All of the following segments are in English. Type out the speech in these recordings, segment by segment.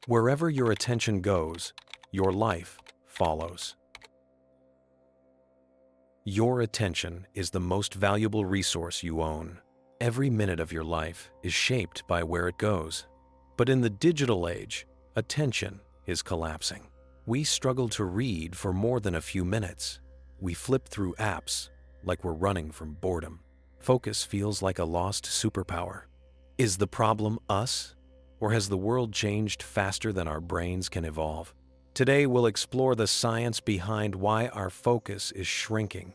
Wherever your attention goes, your life follows. Your attention is the most valuable resource you own. Every minute of your life is shaped by where it goes. But in the digital age, attention is collapsing. We struggle to read for more than a few minutes. We flip through apps like we're running from boredom. Focus feels like a lost superpower. Is the problem us? Or has the world changed faster than our brains can evolve? Today, we'll explore the science behind why our focus is shrinking,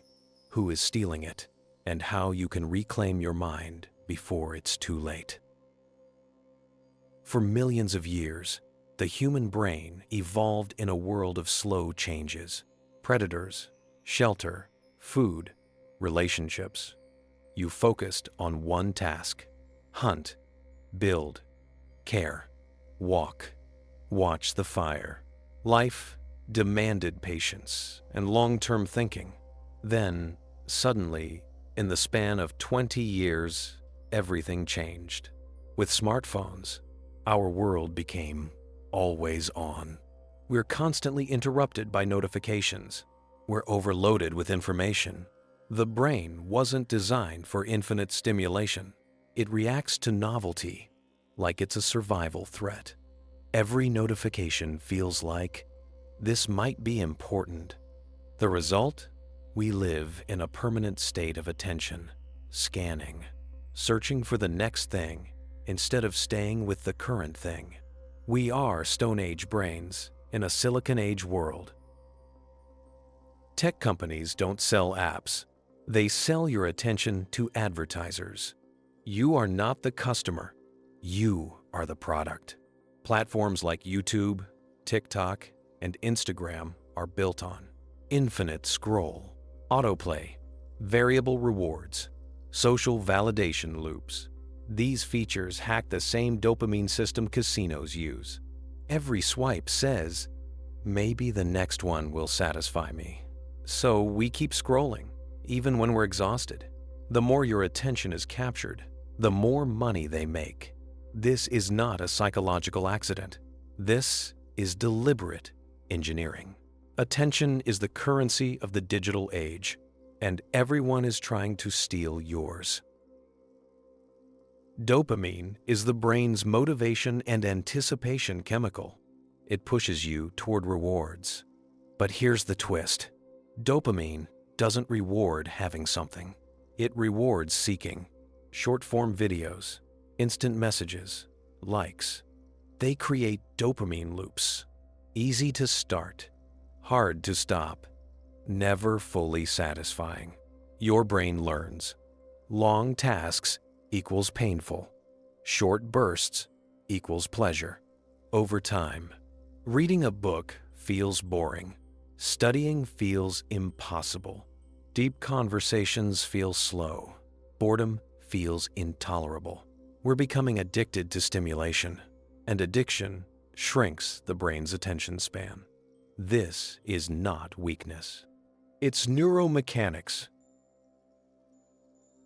who is stealing it, and how you can reclaim your mind before it's too late. For millions of years, the human brain evolved in a world of slow changes. Predators, shelter, food, relationships. You focused on one task: hunt, build, care, walk, watch the fire. Life demanded patience and long-term thinking. Then, suddenly, in the span of 20 years, everything changed. With smartphones, our world became always on. We're constantly interrupted by notifications. We're overloaded with information. The brain wasn't designed for infinite stimulation. It reacts to novelty like it's a survival threat. Every notification feels like this might be important. The result? We live in a permanent state of attention, scanning, searching for the next thing instead of staying with the current thing. We are Stone Age brains in a Silicon Age world. Tech companies don't sell apps. They sell your attention to advertisers. You are not the customer. You are the product. Platforms like YouTube, TikTok, and Instagram are built on infinite scroll, autoplay, variable rewards, social validation loops. These features hack the same dopamine system casinos use. Every swipe says, maybe the next one will satisfy me. So we keep scrolling, even when we're exhausted. The more your attention is captured, the more money they make. This is not a psychological accident. This is deliberate engineering. Attention is the currency of the digital age, and everyone is trying to steal yours. Dopamine is the brain's motivation and anticipation chemical. It pushes you toward rewards. But here's the twist. Dopamine doesn't reward having something. It rewards seeking. Short-form videos, instant messages, likes. They create dopamine loops. Easy to start, hard to stop, never fully satisfying. Your brain learns. Long tasks equals painful. Short bursts equals pleasure. Over time, reading a book feels boring. Studying feels impossible. Deep conversations feel slow. Boredom feels intolerable. We're becoming addicted to stimulation, and addiction shrinks the brain's attention span. This is not weakness. It's neuromechanics.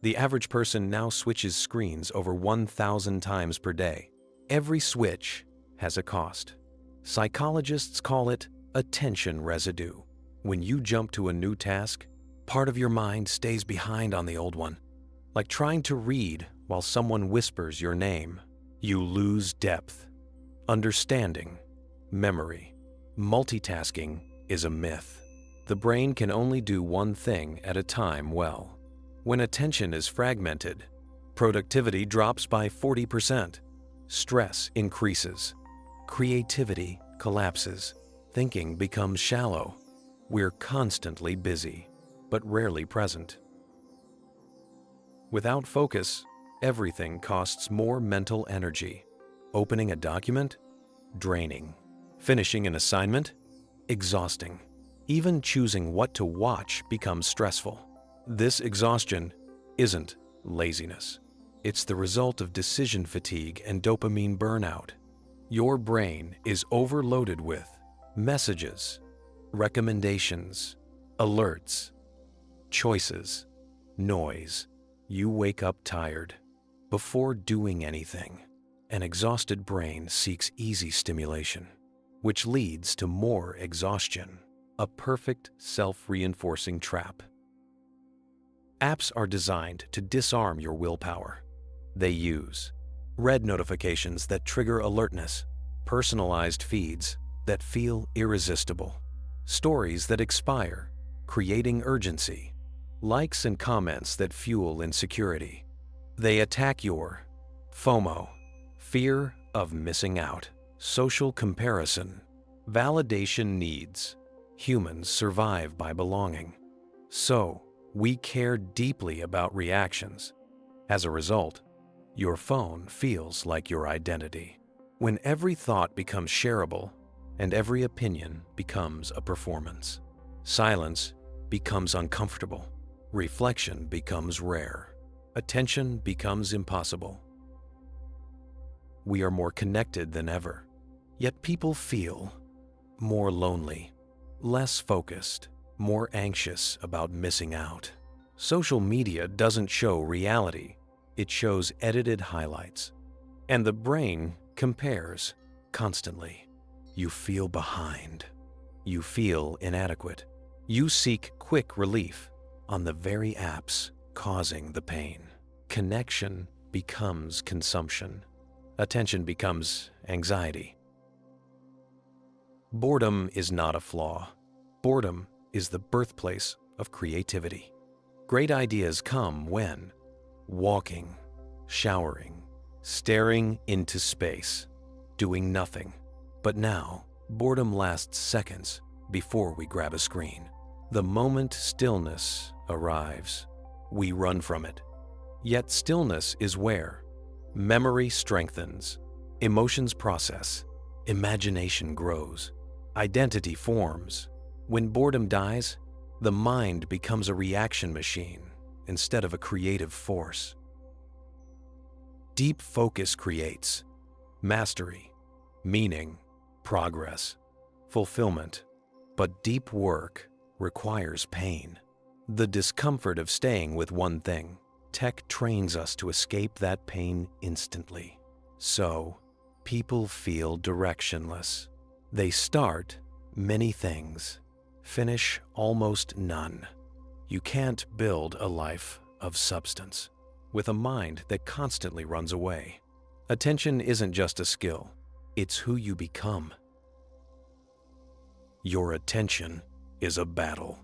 The average person now switches screens over 1,000 times per day. Every switch has a cost. Psychologists call it attention residue. When you jump to a new task, part of your mind stays behind on the old one. Like trying to read while someone whispers your name. You lose depth, understanding, memory. Multitasking is a myth. The brain can only do one thing at a time well. When attention is fragmented, productivity drops by 40%. Stress increases. Creativity collapses. Thinking becomes shallow. We're constantly busy, but rarely present. Without focus, everything costs more mental energy. Opening a document? Draining. Finishing an assignment? Exhausting. Even choosing what to watch becomes stressful. This exhaustion isn't laziness. It's the result of decision fatigue and dopamine burnout. Your brain is overloaded with messages, recommendations, alerts, choices, noise. You wake up tired before doing anything. An exhausted brain seeks easy stimulation, which leads to more exhaustion, a perfect self-reinforcing trap. Apps are designed to disarm your willpower. They use red notifications that trigger alertness, personalized feeds that feel irresistible, stories that expire, creating urgency, likes and comments that fuel insecurity. They attack your FOMO, fear of missing out, social comparison, validation needs. Humans survive by belonging. So, we care deeply about reactions. As a result, your phone feels like your identity. When every thought becomes shareable and every opinion becomes a performance, silence becomes uncomfortable, reflection becomes rare, attention becomes impossible. We are more connected than ever, yet people feel more lonely, less focused, more anxious about missing out. Social media doesn't show reality, it shows edited highlights. And the brain compares constantly. You feel behind. You feel inadequate. You seek quick relief on the very apps causing the pain. Connection becomes consumption. Attention becomes anxiety. Boredom is not a flaw. Boredom is the birthplace of creativity. Great ideas come when walking, showering, staring into space, doing nothing. But now, boredom lasts seconds before we grab a screen. The moment stillness arrives, we run from it. Yet stillness is where memory strengthens, emotions process, imagination grows, identity forms. When boredom dies, the mind becomes a reaction machine instead of a creative force. Deep focus creates mastery, meaning, progress, fulfillment. But deep work requires pain. The discomfort of staying with one thing. Tech trains us to escape that pain instantly. So, people feel directionless. They start many things, finish almost none. You can't build a life of substance with a mind that constantly runs away. Attention isn't just a skill, it's who you become. Your attention is a battle.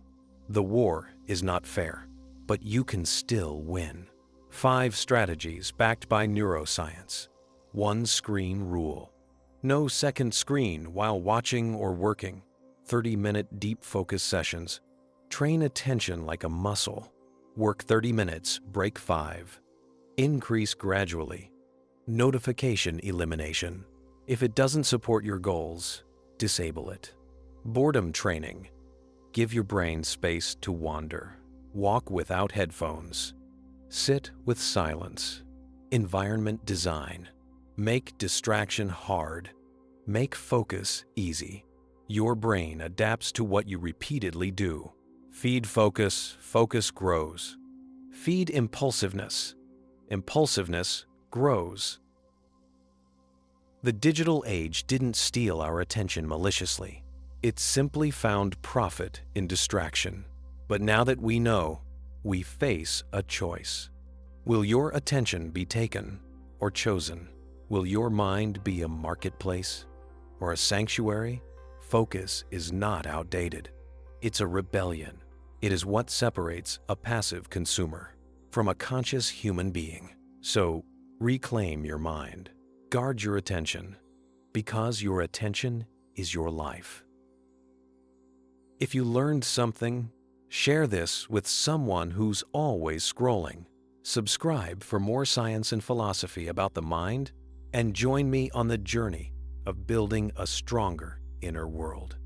The war is not fair, but you can still win. 5 strategies backed by neuroscience. 1 screen rule. No second screen while watching or working. 30-minute deep focus sessions. Train attention like a muscle. Work 30 minutes, break 5. Increase gradually. Notification elimination. If it doesn't support your goals, disable it. Boredom training. Give your brain space to wander. Walk without headphones. Sit with silence. Environment design. Make distraction hard. Make focus easy. Your brain adapts to what you repeatedly do. Feed focus, focus grows. Feed impulsiveness. Impulsiveness grows. The digital age didn't steal our attention maliciously. It simply found profit in distraction. But now that we know, we face a choice. Will your attention be taken or chosen? Will your mind be a marketplace or a sanctuary? Focus is not outdated. It's a rebellion. It is what separates a passive consumer from a conscious human being. So, reclaim your mind. Guard your attention, because your attention is your life. If you learned something, share this with someone who's always scrolling. Subscribe for more science and philosophy about the mind, and join me on the journey of building a stronger inner world.